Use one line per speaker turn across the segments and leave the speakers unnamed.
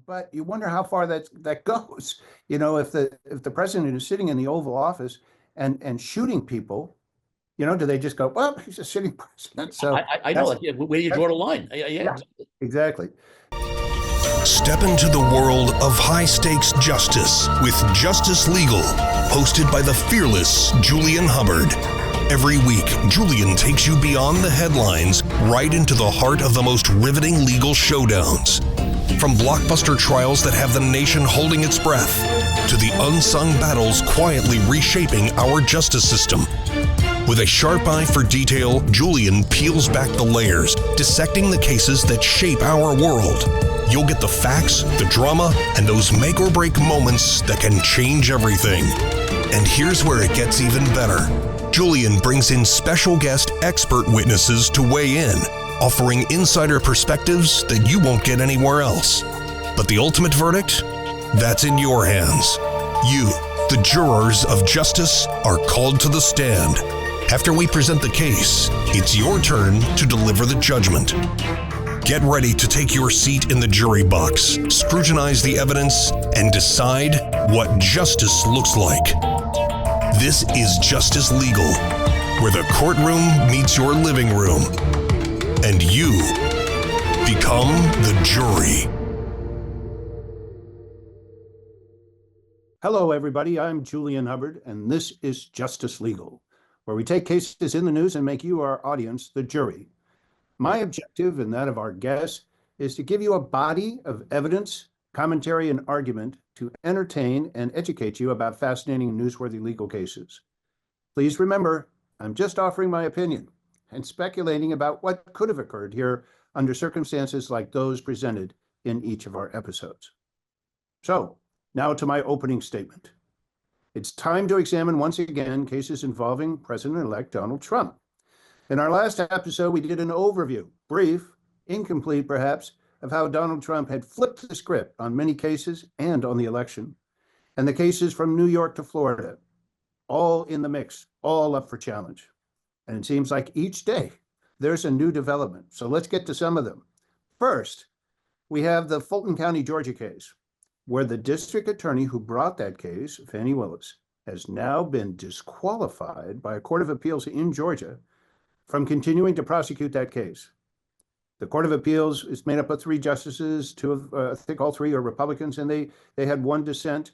but you wonder how far that goes. If the president is sitting in the Oval Office and shooting people, do they just go, well, he's a sitting president? So
I know. Yeah, where do you draw the line? Yeah,
exactly.
Step into the world of high-stakes justice with Justice Legal, hosted by the fearless Julian Hubbard. Every week, Julian takes you beyond the headlines, right into the heart of the most riveting legal showdowns. From blockbuster trials that have the nation holding its breath, to the unsung battles quietly reshaping our justice system. With a sharp eye for detail, Julian peels back the layers, dissecting the cases that shape our world. You'll get the facts, the drama, and those make-or-break moments that can change everything. And here's where it gets even better. Julian brings in special guest expert witnesses to weigh in, offering insider perspectives that you won't get anywhere else. But the ultimate verdict? That's in your hands. You, the jurors of justice, are called to the stand. After we present the case, it's your turn to deliver the judgment. Get ready to take your seat in the jury box, scrutinize the evidence, and decide what justice looks like. This is Justice Legal, where the courtroom meets your living room, and you become the jury.
Hello, everybody. I'm Julian Hubbard, and this is Justice Legal, where we take cases in the news and make you, our audience, the jury. My objective and that of our guests is to give you a body of evidence, commentary, and argument to entertain and educate you about fascinating and newsworthy legal cases. Please remember, I'm just offering my opinion and speculating about what could have occurred here under circumstances like those presented in each of our episodes. So, now to my opening statement. It's time to examine once again cases involving President-elect Donald Trump. In our last episode, we did an overview, brief, incomplete perhaps, of how Donald Trump had flipped the script on many cases and on the election, and the cases from New York to Florida, all in the mix, all up for challenge. And it seems like each day there's a new development. So let's get to some of them. First, we have the Fulton County, Georgia case, where the district attorney who brought that case, Fani Willis, has now been disqualified by a court of appeals in Georgia from continuing to prosecute that case. The Court of Appeals is made up of 3 justices, 2 of, I think all 3 are Republicans, and they had 1 dissent,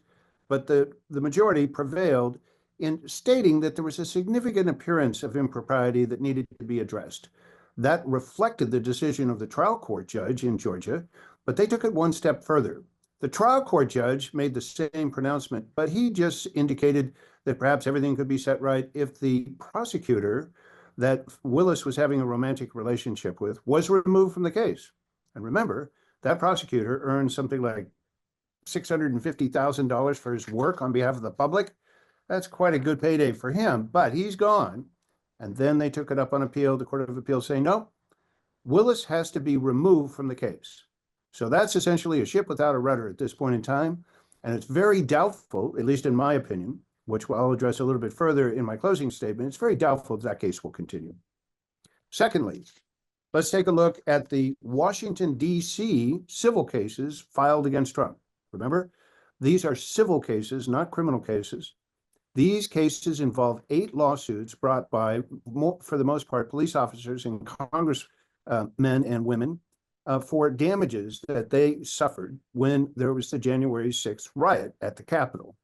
but the majority prevailed in stating that there was a significant appearance of impropriety that needed to be addressed. That reflected the decision of the trial court judge in Georgia, but they took it 1 step further. The trial court judge made the same pronouncement, but he just indicated that perhaps everything could be set right if the prosecutor that Willis was having a romantic relationship with was removed from the case. And remember, that prosecutor earned something like $650,000 for his work on behalf of the public. That's quite a good payday for him, but he's gone. And then they took it up on appeal, the Court of Appeals saying, no, Willis has to be removed from the case. So that's essentially a ship without a rudder at this point in time. And it's very doubtful, at least in my opinion, which I'll address a little bit further in my closing statement, it's very doubtful that case will continue. Secondly, let's take a look at the Washington, D.C. civil cases filed against Trump. Remember, these are civil cases, not criminal cases. These cases involve 8 lawsuits brought by, for the most part, police officers and congressmen and women for damages that they suffered when there was the January 6th riot at the Capitol.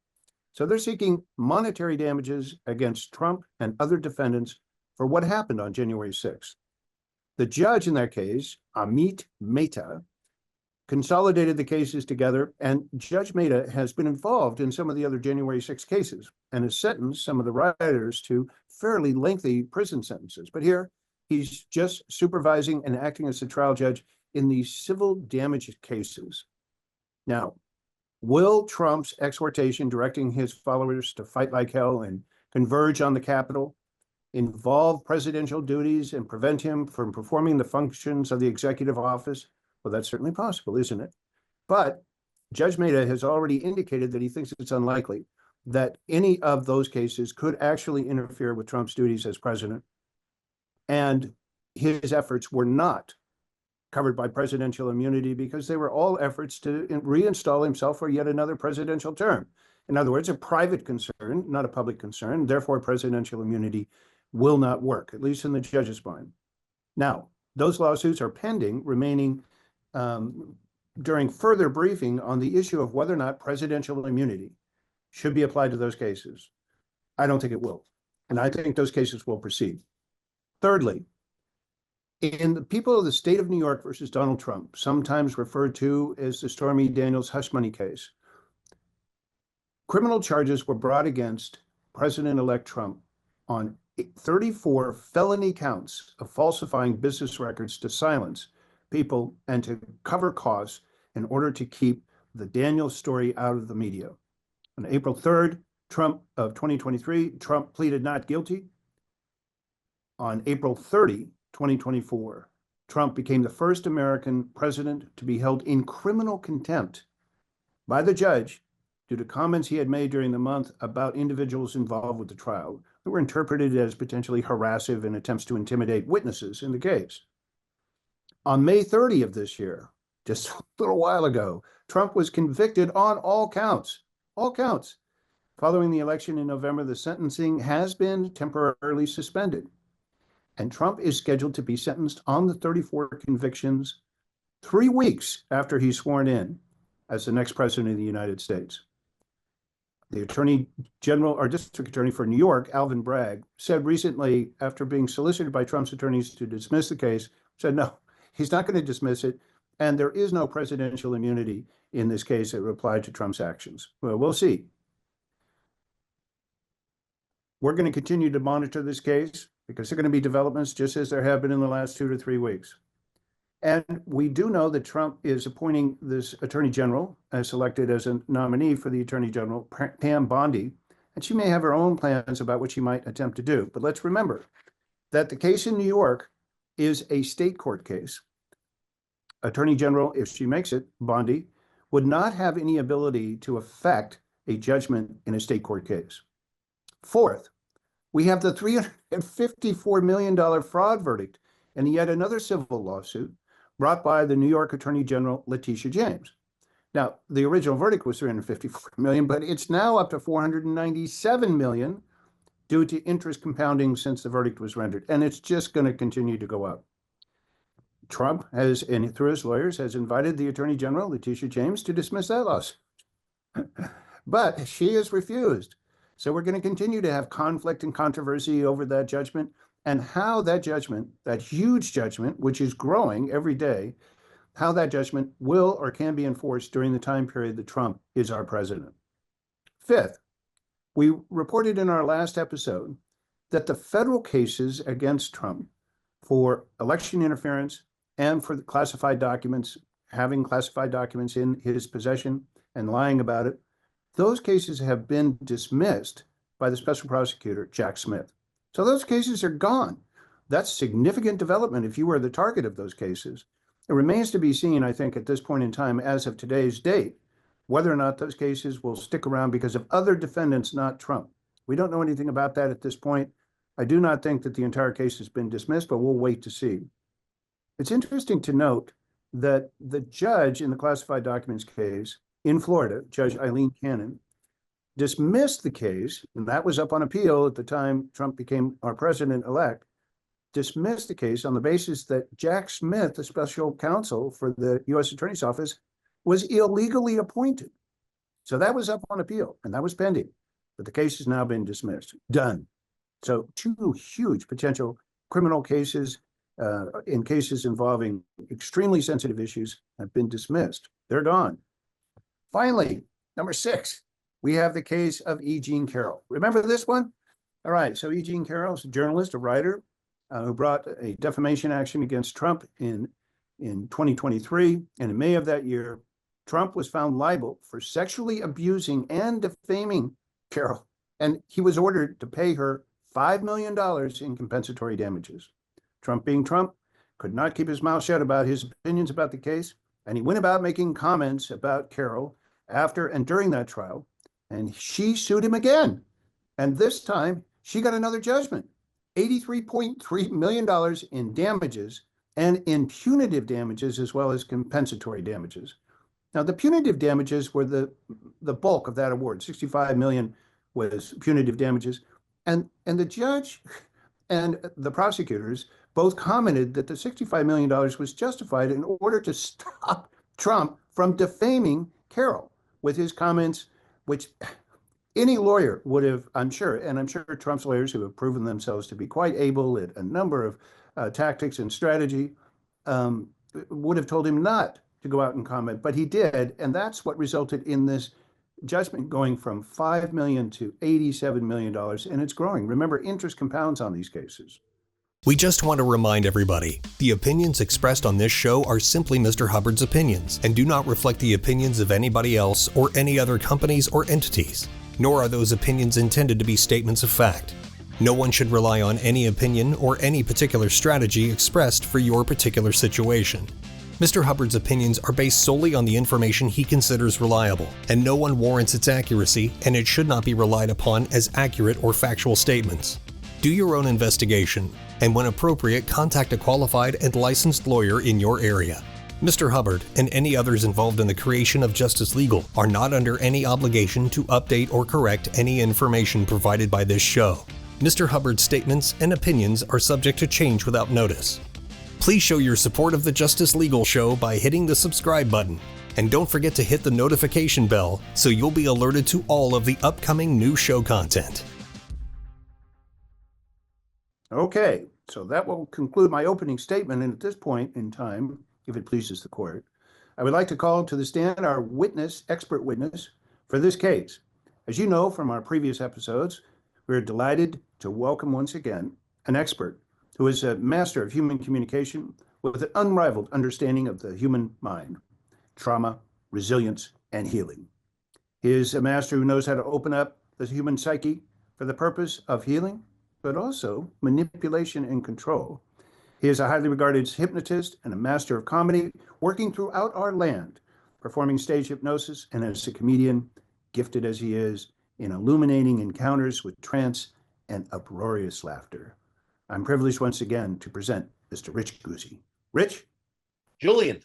So they're seeking monetary damages against Trump and other defendants for what happened on January 6th. The judge in that case, Amit Mehta, consolidated the cases together, and Judge Mehta has been involved in some of the other January 6 cases and has sentenced some of the rioters to fairly lengthy prison sentences. But here, he's just supervising and acting as a trial judge in these civil damage cases. Now, will Trump's exhortation directing his followers to fight like hell and converge on the Capitol involve presidential duties and prevent him from performing the functions of the executive office? Well, that's certainly possible, isn't it? But Judge Mehta has already indicated that he thinks it's unlikely that any of those cases could actually interfere with Trump's duties as president. And his efforts were not covered by presidential immunity because they were all efforts to reinstall himself for yet another presidential term. In other words, a private concern, not a public concern. Therefore, presidential immunity will not work, at least in the judge's mind. Now, those lawsuits are pending, remaining during further briefing on the issue of whether or not presidential immunity should be applied to those cases. I don't think it will. And I think those cases will proceed. Thirdly, in the people of the state of New York versus Donald Trump, sometimes referred to as the Stormy Daniels hush money case, criminal charges were brought against President-elect Trump on 34 felony counts of falsifying business records to silence people and to cover costs in order to keep the Daniels story out of the media. On April 3rd, Trump of 2023, Trump pleaded not guilty. On April 30, 2024, Trump became the first American president to be held in criminal contempt by the judge due to comments he had made during the month about individuals involved with the trial that were interpreted as potentially harassive and attempts to intimidate witnesses in the case. On May 30 of this year, just a little while ago, Trump was convicted on all counts. Following the election in November, the sentencing has been temporarily suspended. And Trump is scheduled to be sentenced on the 34 convictions 3 weeks after he's sworn in as the next president of the United States. The Attorney General, or District Attorney for New York, Alvin Bragg, said recently, after being solicited by Trump's attorneys to dismiss the case, said no, he's not going to dismiss it, and there is no presidential immunity in this case that would apply to Trump's actions. Well, we'll see. We're going to continue to monitor this case because there are going to be developments just as there have been in the last 2 to 3 weeks. And we do know that Trump is appointing this Attorney General as selected as a nominee for the Attorney General, Pam Bondi, and she may have her own plans about what she might attempt to do. But let's remember that the case in New York is a state court case. Attorney General, if she makes it, Bondi, would not have any ability to affect a judgment in a state court case. Fourth, we have the $354 million fraud verdict and yet another civil lawsuit brought by the New York Attorney General, Letitia James. Now, the original verdict was $354 million, but it's now up to $497 million due to interest compounding since the verdict was rendered, and it's just going to continue to go up. Trump has, and through his lawyers, has invited the Attorney General, Letitia James, to dismiss that lawsuit. But she has refused. So we're going to continue to have conflict and controversy over that judgment and how that judgment, that huge judgment, which is growing every day, how that judgment will or can be enforced during the time period that Trump is our president. Fifth, we reported in our last episode that the federal cases against Trump for election interference and for the classified documents, having classified documents in his possession and lying about it, those cases have been dismissed by the special prosecutor, Jack Smith. So those cases are gone. That's significant development if you were the target of those cases. It remains to be seen, I think, at this point in time, as of today's date, whether or not those cases will stick around because of other defendants, not Trump. We don't know anything about that at this point. I do not think that the entire case has been dismissed, but we'll wait to see. It's interesting to note that the judge in the classified documents case in Florida, Judge Eileen Cannon, dismissed the case, and that was up on appeal at the time Trump became our president-elect, dismissed the case on the basis that Jack Smith, the special counsel for the U.S. Attorney's Office, was illegally appointed. So that was up on appeal, and that was pending. But the case has now been dismissed. Done. So 2 huge potential criminal cases in cases involving extremely sensitive issues have been dismissed. They're gone. Finally, number 6, we have the case of E. Jean Carroll. Remember this one? All right, so E. Jean Carroll is a journalist, a writer, who brought a defamation action against Trump in 2023. And in May of that year, Trump was found liable for sexually abusing and defaming Carroll. And he was ordered to pay her $5 million in compensatory damages. Trump, being Trump, could not keep his mouth shut about his opinions about the case. And he went about making comments about Carroll after and during that trial. And she sued him again. And this time, she got another judgment. $83.3 million in damages and in punitive damages as well as compensatory damages. Now, the punitive damages were the bulk of that award. 65 million was punitive damages. And the judge and the prosecutors both commented that the $65 million was justified in order to stop Trump from defaming Carroll with his comments, which any lawyer would have, I'm sure, and I'm sure Trump's lawyers, who have proven themselves to be quite able at a number of tactics and strategy, would have told him not to go out and comment, but he did, and that's what resulted in this judgment going from $5 million to $87 million, and it's growing. Remember, interest compounds on these cases.
We just want to remind everybody, the opinions expressed on this show are simply Mr. Hubbard's opinions and do not reflect the opinions of anybody else or any other companies or entities, nor are those opinions intended to be statements of fact. No one should rely on any opinion or any particular strategy expressed for your particular situation. Mr. Hubbard's opinions are based solely on the information he considers reliable, and no one warrants its accuracy, and it should not be relied upon as accurate or factual statements. Do your own investigation, and when appropriate, contact a qualified and licensed lawyer in your area. Mr. Hubbard and any others involved in the creation of Justice Legal are not under any obligation to update or correct any information provided by this show. Mr. Hubbard's statements and opinions are subject to change without notice. Please show your support of the Justice Legal Show by hitting the subscribe button. And don't forget to hit the notification bell so you'll be alerted to all of the upcoming new show content.
Okay, so that will conclude my opening statement. And at this point in time, if it pleases the court, I would like to call to the stand our expert witness for this case. As you know from our previous episodes, we're delighted to welcome once again an expert who is a master of human communication with an unrivaled understanding of the human mind, trauma, resilience, and healing. He is a master who knows how to open up the human psyche for the purpose of healing, but also manipulation and control. He is a highly regarded hypnotist and a master of comedy, working throughout our land, performing stage hypnosis, and as a comedian, gifted as he is in illuminating encounters with trance and uproarious laughter. I'm privileged once again to present Mr. Rich Guzzi. Rich?
Julian,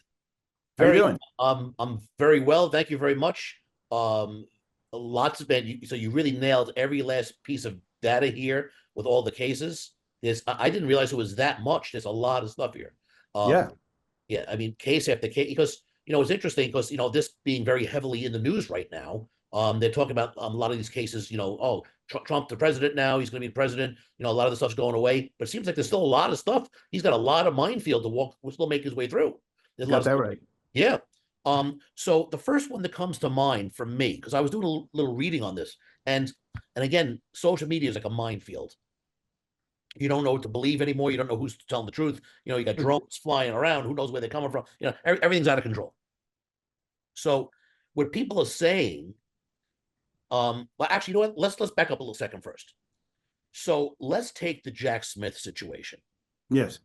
How are you doing?
I'm very well. Thank you very much. Lots of so you really nailed every last piece of data here with all the cases. I didn't realize it was that much. There's a lot of stuff here. Yeah. I mean, case after case, because it's interesting because this being very heavily in the news right now. They're talking about a lot of these cases. Trump the president now. He's going to be president. A lot of the stuff's going away. But it seems like there's still a lot of stuff. He's got a lot of minefield to walk. Will still make his way through.
Got that right.
Yeah. So the first one that comes to mind for me, because I was doing a little reading on this, and again, social media is like a minefield. You don't know what to believe anymore. You don't know who's telling the truth. You got drones flying around. Who knows where they're coming from? Everything's out of control. So what people are saying, well, actually, you know what? Let's back up a little second first. So let's take the Jack Smith situation.
Yes.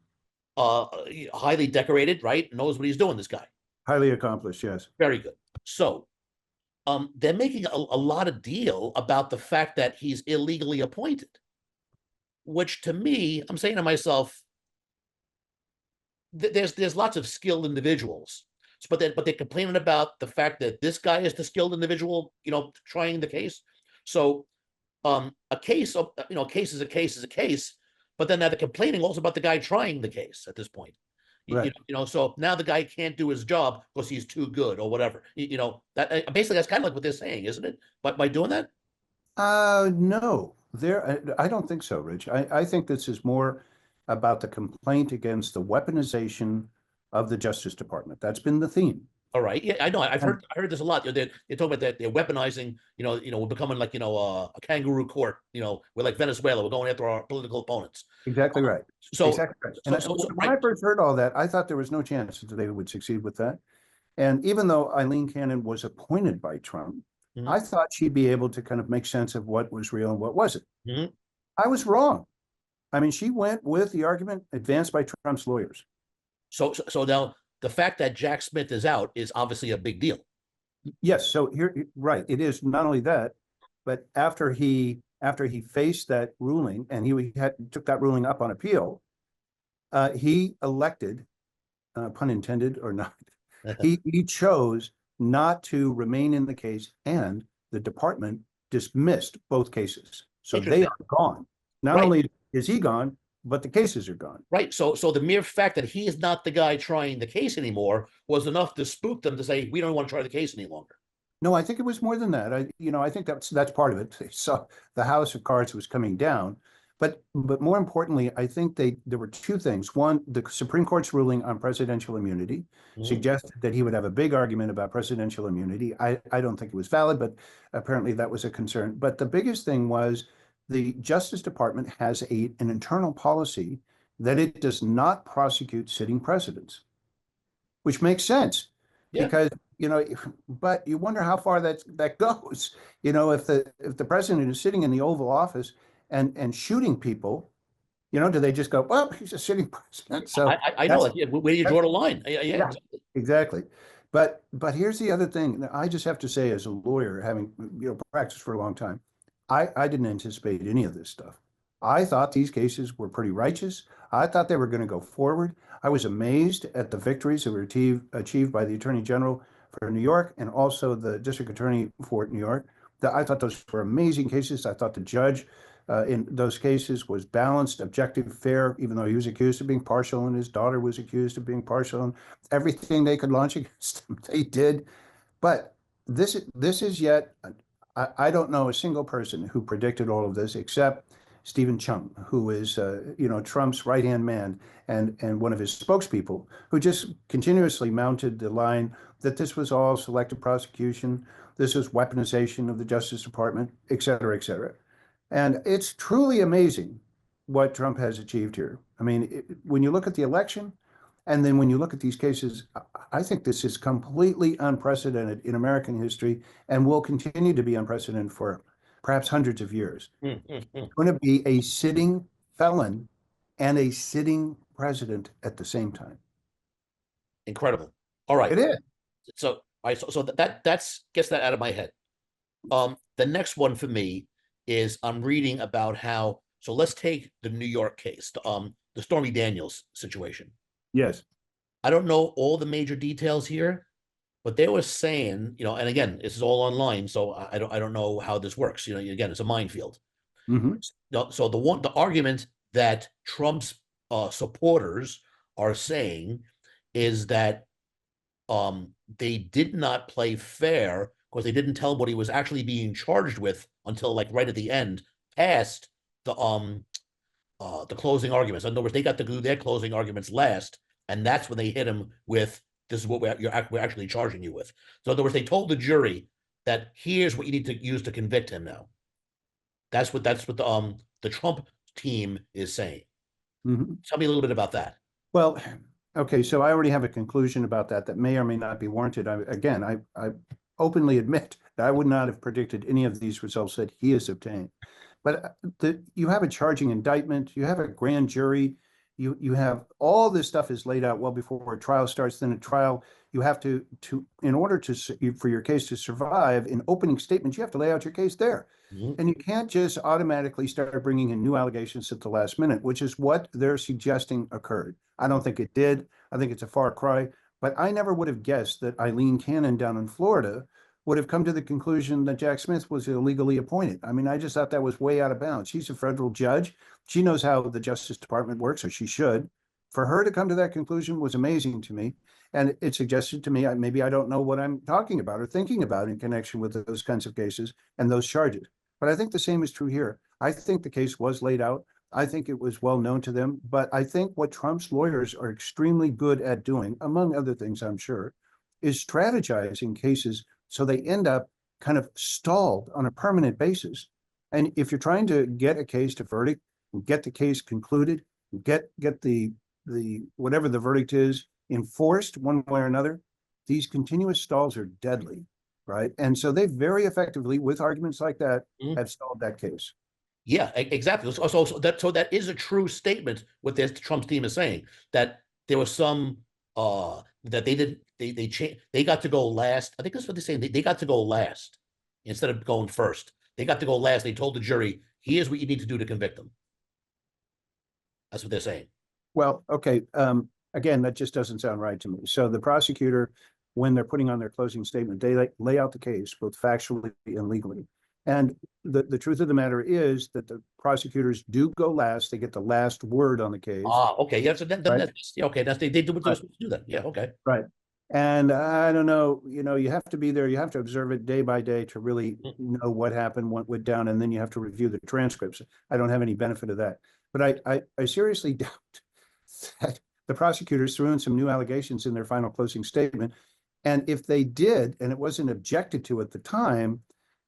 Highly decorated, right? Knows what he's doing, this guy.
Highly accomplished, yes.
Very good. So they're making a lot of deal about the fact that he's illegally appointed, which to me, I'm saying to myself, there's lots of skilled individuals, but they're complaining about the fact that this guy is the skilled individual, trying the case. So a case is a case is a case, but then now they're complaining also about the guy trying the case at this point. Right. So now the guy can't do his job because he's too good or whatever. That basically that's kind of like what they're saying, isn't it? But by doing that?
No, I don't think so, Rich. I think this is more about the complaint against the weaponization of the Justice Department. That's been the theme.
All right. Yeah, I know. I heard this a lot. They're talking about that they're weaponizing. We're becoming like a kangaroo court. We're like Venezuela. We're going after our political opponents.
Exactly right. Exactly right. And when
right.
I first heard all that, I thought there was no chance that they would succeed with that. And even though Eileen Cannon was appointed by Trump, I thought she'd be able to kind of make sense of what was real and what wasn't. I was wrong. I mean, she went with the argument advanced by Trump's lawyers.
So now the fact that Jack Smith is out is obviously a big deal.
Yes. So here, right. It is not only that, but after he faced that ruling and he took that ruling up on appeal, he elected pun intended or not, he chose not to remain in the case, and the department dismissed both cases. So they are gone. Not only is he gone, but the cases are gone.
Right. So the mere fact that he is not the guy trying the case anymore was enough to spook them to say, we don't want to try the case any longer.
No, I think it was more than that. I think that's part of it. They saw the house of cards was coming down, but more importantly, I think there were two things. One, the Supreme Court's ruling on presidential immunity suggested that he would have a big argument about presidential immunity. I don't think it was valid, but apparently that was a concern. But the biggest thing was the Justice Department has an internal policy that it does not prosecute sitting presidents, which makes sense. Yeah. Because but you wonder how far that goes. If the president is sitting in the Oval Office and shooting people, do they just go, well, he's a sitting president? So
I know, where do you draw the line? Yeah,
exactly. But here's the other thing that I just have to say, as a lawyer, having practiced for a long time, I didn't anticipate any of this stuff. I thought these cases were pretty righteous. I thought they were going to go forward. I was amazed at the victories that were achieved by the Attorney General for New York and also the District Attorney for New York. I thought those were amazing cases. I thought the judge in those cases was balanced, objective, fair, even though he was accused of being partial and his daughter was accused of being partial, and everything they could launch against him, they did. But this is yet, I don't know a single person who predicted all of this except Stephen Chung, who is Trump's right-hand man and one of his spokespeople, who just continuously mounted the line that this was all selective prosecution, this was weaponization of the Justice Department, et cetera, et cetera. And it's truly amazing what Trump has achieved here. I mean, when you look at the election, and then when you look at these cases, I think this is completely unprecedented in American history and will continue to be unprecedented for perhaps hundreds of years. It's going to be a sitting felon and a sitting president at the same time.
Incredible. All right.
It is.
So that's gets that out of my head. The next one for me is I'm reading about how, so let's take the New York case, the Stormy Daniels situation.
Yes.
I don't know all the major details here, but they were saying, and again, this is all online, so I don't know how this works. Again, it's a minefield. So the argument that Trump's supporters are saying is that they did not play fair because they didn't tell him what he was actually being charged with until right at the end, past the closing arguments. In other words, they got to do their closing arguments last, and that's when they hit him with, this is what we're actually charging you with. So in other words, they told the jury that here's what you need to use to convict him now. That's what the Trump team is saying. Tell me a little bit about that.
Well, okay, so I already have a conclusion about that may or may not be warranted. I openly admit that I would not have predicted any of these results that he has obtained. But you have a charging indictment, you have a grand jury, you have all this stuff is laid out well before a trial starts. Then a trial, you have to in order for your case to survive, in opening statements, you have to lay out your case there. And you can't just automatically start bringing in new allegations at the last minute, which is what they're suggesting occurred. I don't think it did. I think it's a far cry. But I never would have guessed that Eileen Cannon down in Florida would have come to the conclusion that Jack Smith was illegally appointed. I mean, I just thought that was way out of bounds. She's a federal judge. She knows how the Justice Department works, or she should. For her to come to that conclusion was amazing to me. And it suggested to me, maybe I don't know what I'm talking about or thinking about in connection with those kinds of cases and those charges. But I think the same is true here. I think the case was laid out. I think it was well known to them. But I think what Trump's lawyers are extremely good at doing, among other things, I'm sure, is strategizing cases so they end up kind of stalled on a permanent basis. And if you're trying to get a case to verdict, get the case concluded, get the whatever the verdict is enforced one way or another, these continuous stalls are deadly, right? And so they very effectively, with arguments like that, have stalled that case.
Yeah, exactly. So that is a true statement. What this Trump's team is saying, that there was some that they got to go last. I think that's what they're saying. They got to go last instead of going first. They got to go last. They told the jury, here's what you need to do to convict them. That's what they're saying.
Well, okay. again, that just doesn't sound right to me. So the prosecutor, when they're putting on their closing statement, they lay out the case both factually and legally. And the truth of the matter is that the prosecutors do go last. They get the last word on the case.
Okay. Yeah. So then
right?
that's yeah, okay. They do what they're
Right.
supposed to do then. Yeah. Okay.
Right. And I don't know, you have to be there. You have to observe it day by day to really know what happened, what went down, and then you have to review the transcripts. I don't have any benefit of that. But I seriously doubt that the prosecutors threw in some new allegations in their final closing statement. And if they did, and it wasn't objected to at the time,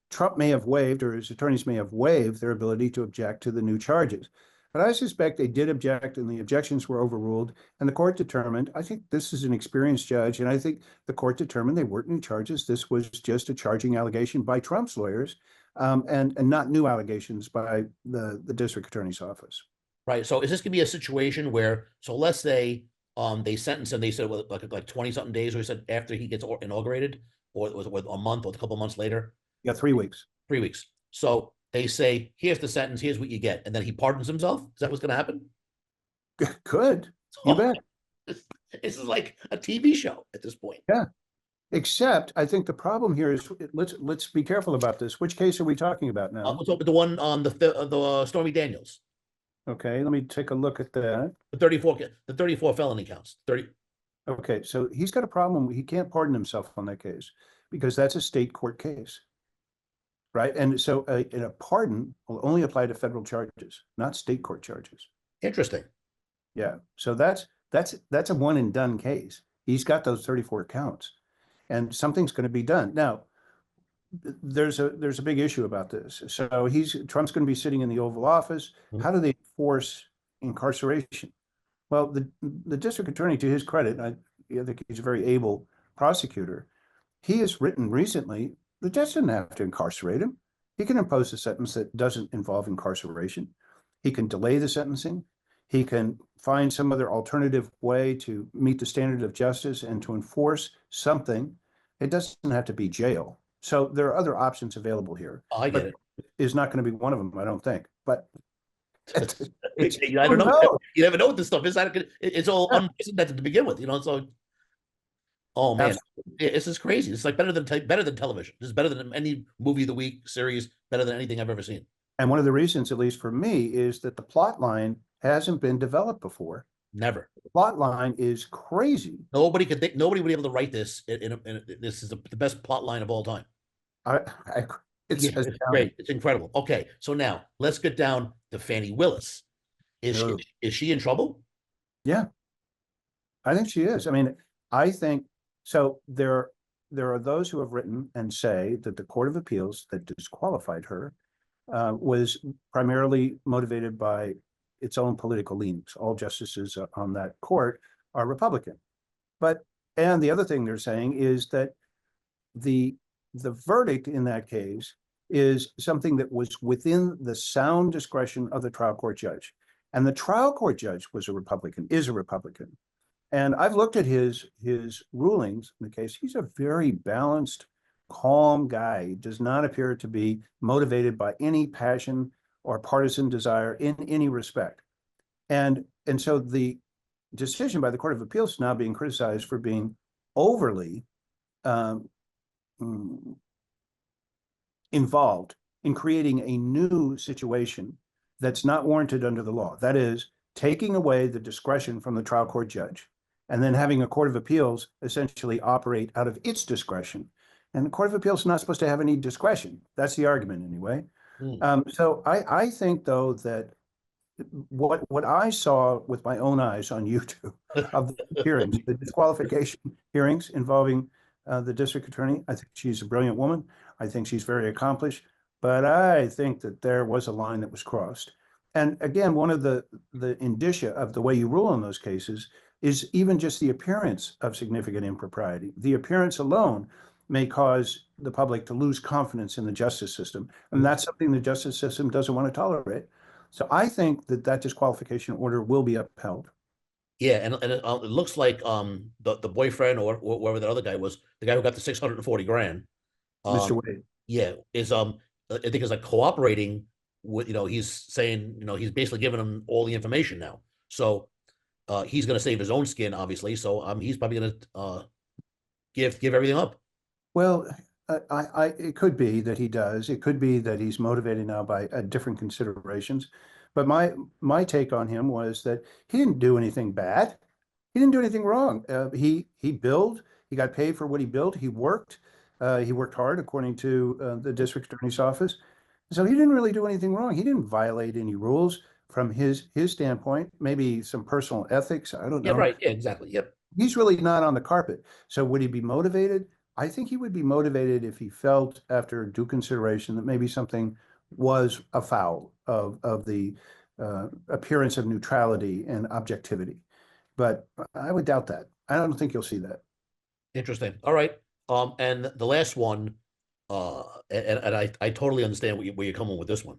Trump may have waived, or his attorneys may have waived their ability to object to the new charges. But I suspect they did object, and the objections were overruled. And the court determined, I think this is an experienced judge, and I think the court determined they weren't new charges. This was just a charging allegation by Trump's lawyers, and not new allegations by the district attorney's office.
Right. So is this gonna be a situation where, so let's say they sentenced and they said well, like 20 something days, or he said after he gets inaugurated, or it was a month or a couple months later?
Yeah, 3 weeks.
3 weeks. So they say, here's the sentence, here's what you get, and then he pardons himself. Is that what's gonna happen?
Could. You bet.
This is like a TV show at this point.
Yeah. Except I think the problem here is let's be careful about this. Which case are we talking about now?
So the one on the Stormy Daniels,
Okay, let me take a look at that.
the 34 felony counts. 30.
Okay, so he's got a problem. He can't pardon himself on that case because that's a state court case. Right. And so a pardon will only apply to federal charges, not state court charges.
Interesting.
Yeah. So that's a one and done case. He's got those 34 counts and something's going to be done. Now, there's a big issue about this. So Trump's going to be sitting in the Oval Office. How do they enforce incarceration? Well, the district attorney, to his credit, I think he's a very able prosecutor. He has written recently, the judge doesn't have to incarcerate him. He can impose a sentence that doesn't involve incarceration. He can delay the sentencing. He can find some other alternative way to meet the standard of justice and to enforce something. It doesn't have to be jail. So there are other options available here.
I get it.
Is not going to be one of them, I don't think. But
I don't know. You never know what this stuff is. It's all unprecedented to begin with, So, oh man, this is crazy. It's like better than television. This is better than any movie of the week series. Better than anything I've ever seen.
And one of the reasons, at least for me, is that the plot line hasn't been developed before.
Never.
The plot line is crazy.
Nobody would be able to write this. This is the best plot line of all time.
It's
great. It's incredible. Okay, so now let's get down to Fani Willis. Is she in trouble?
Yeah, I think she is. I mean, I think so. There are those who have written and say that the Court of Appeals that disqualified her was primarily motivated by its own political leanings. All justices on that court are Republican. And the other thing they're saying is that the verdict in that case is something that was within the sound discretion of the trial court judge. And the trial court judge is a Republican. And I've looked at his rulings in the case. He's a very balanced, calm guy. He does not appear to be motivated by any passion or partisan desire in any respect. And so the decision by the Court of Appeals is now being criticized for being overly involved in creating a new situation that's not warranted under the law. That is, taking away the discretion from the trial court judge and then having a Court of Appeals essentially operate out of its discretion. And the Court of Appeals is not supposed to have any discretion. That's the argument anyway. So I think, though, that what I saw with my own eyes on YouTube of the hearings, the disqualification hearings involving the district attorney, I think she's a brilliant woman. I think she's very accomplished, but I think that there was a line that was crossed. And again, one of the indicia of the way you rule in those cases is even just the appearance of significant impropriety. The appearance alone may cause the public to lose confidence in the justice system. And that's something the justice system doesn't want to tolerate. So I think that disqualification order will be upheld.
Yeah, and it looks like the boyfriend or whoever that other guy was, the guy who got the 640 grand,
Mr. Wade.
Yeah, is I think is like cooperating with, he's saying, he's basically giving him all the information now. So he's going to save his own skin, obviously. So he's probably going to give everything up.
Well, it could be that he does. It could be that he's motivated now by different considerations. But my take on him was that he didn't do anything bad. He didn't do anything wrong. He billed. He got paid for what he billed. He worked. He worked hard, according to the district attorney's office. So he didn't really do anything wrong. He didn't violate any rules from his standpoint. Maybe some personal ethics. I don't
Yeah,
know.
right. Yeah, exactly. Yep.
He's really not on the carpet. So would he be motivated? I think he would be motivated if he felt, after due consideration, that maybe something was afoul of the appearance of neutrality and objectivity. But I would doubt that. I don't think you'll see that.
Interesting. All right. And the last one, and I totally understand where you're coming with this one.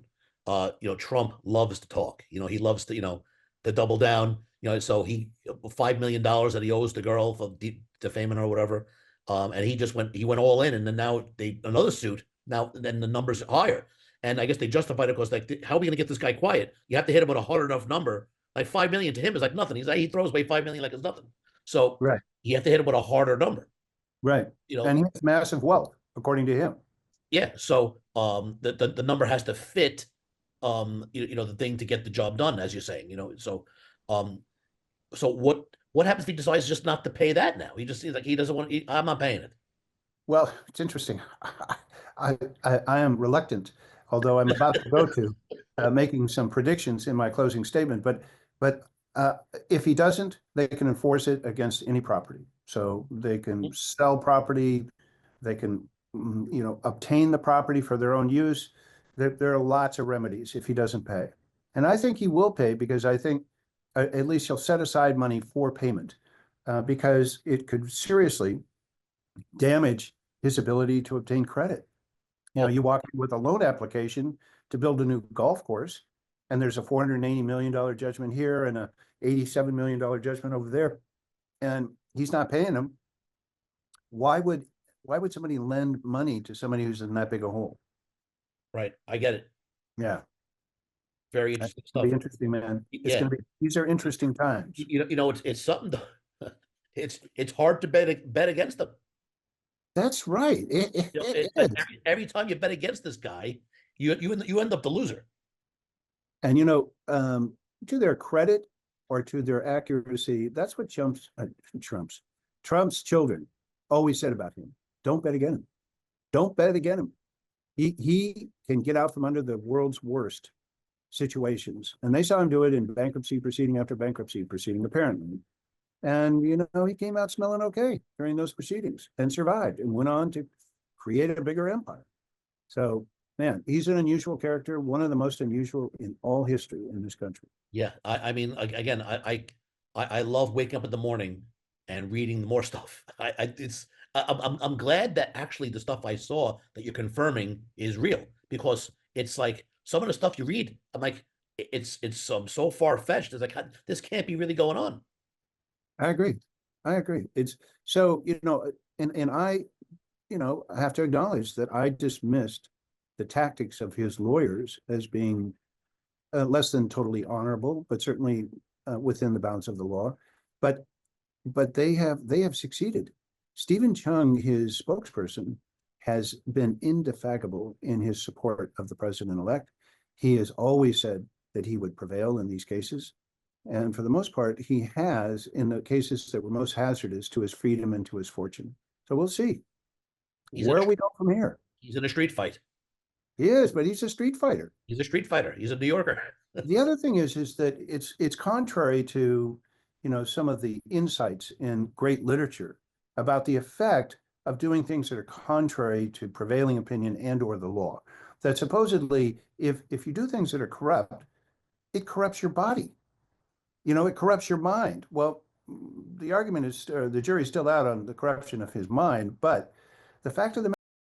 Trump loves to talk. He loves to double down. So he $5 million that he owes the girl for defaming her or whatever. And he went all in, and then now another suit. Now then the numbers are higher, and I guess they justified it because, like, how are we going to get this guy quiet? You have to hit him with a hard enough number. Like 5 million to him is like nothing. He throws away 5 million like it's nothing. So
Right.
you have to hit him with a harder number.
Right. And he has massive wealth, according to him.
Yeah. So the number has to fit the thing to get the job done, as you're saying. So what happens if he decides just not to pay that now? He just seems like he doesn't want. I'm not paying it.
Well, it's interesting. I am reluctant, although I'm about to go to making some predictions in my closing statement. But if he doesn't, they can enforce it against any property. So they can sell property, they can obtain the property for their own use. There are lots of remedies if he doesn't pay, and I think he will pay, because I think at least he'll set aside money for payment, because it could seriously damage his ability to obtain credit. You walk in with a loan application to build a new golf course, and there's a $480 million judgment here and a $87 million judgment over there, and he's not paying them. Why would somebody lend money to somebody who's in that big a hole?
Right. I get it.
Yeah.
Very interesting
It's
stuff.
gonna be interesting, man. These are interesting times.
It's something to, it's hard to bet against them.
That's right. It is.
Every time you bet against this guy, you end up the loser.
And to their credit or to their accuracy, that's what Trump's children always said about him. Don't bet against him. Don't bet against him. He can get out from under the world's worst situations. And they saw him do it in bankruptcy proceeding after bankruptcy proceeding, apparently. And, he came out smelling okay during those proceedings and survived and went on to create a bigger empire. So, man, he's an unusual character, one of the most unusual in all history in this country.
Yeah. I mean, again, I love waking up in the morning and reading more stuff. I'm glad that actually the stuff I saw that you're confirming is real, because it's like some of the stuff you read, I'm like, it's so far-fetched. It's like, this can't be really going on.
I agree. It's so, and I have to acknowledge that I dismissed the tactics of his lawyers as being less than totally honorable, but certainly within the bounds of the law. But they have succeeded. Stephen Chung, his spokesperson, has been indefatigable in his support of the president-elect. He has always said that he would prevail in these cases. And for the most part, he has, in the cases that were most hazardous to his freedom and to his fortune. So we'll see where we go from here.
He's in a street fight.
He is, but he's a street fighter.
He's a street fighter. He's a New Yorker.
The other thing is that it's contrary to, some of the insights in great literature about the effect of doing things that are contrary to prevailing opinion and or the law. That supposedly, if you do things that are corrupt, it corrupts your body. It corrupts your mind. Well, the argument is, the jury's still out on the corruption of his mind, but the fact of the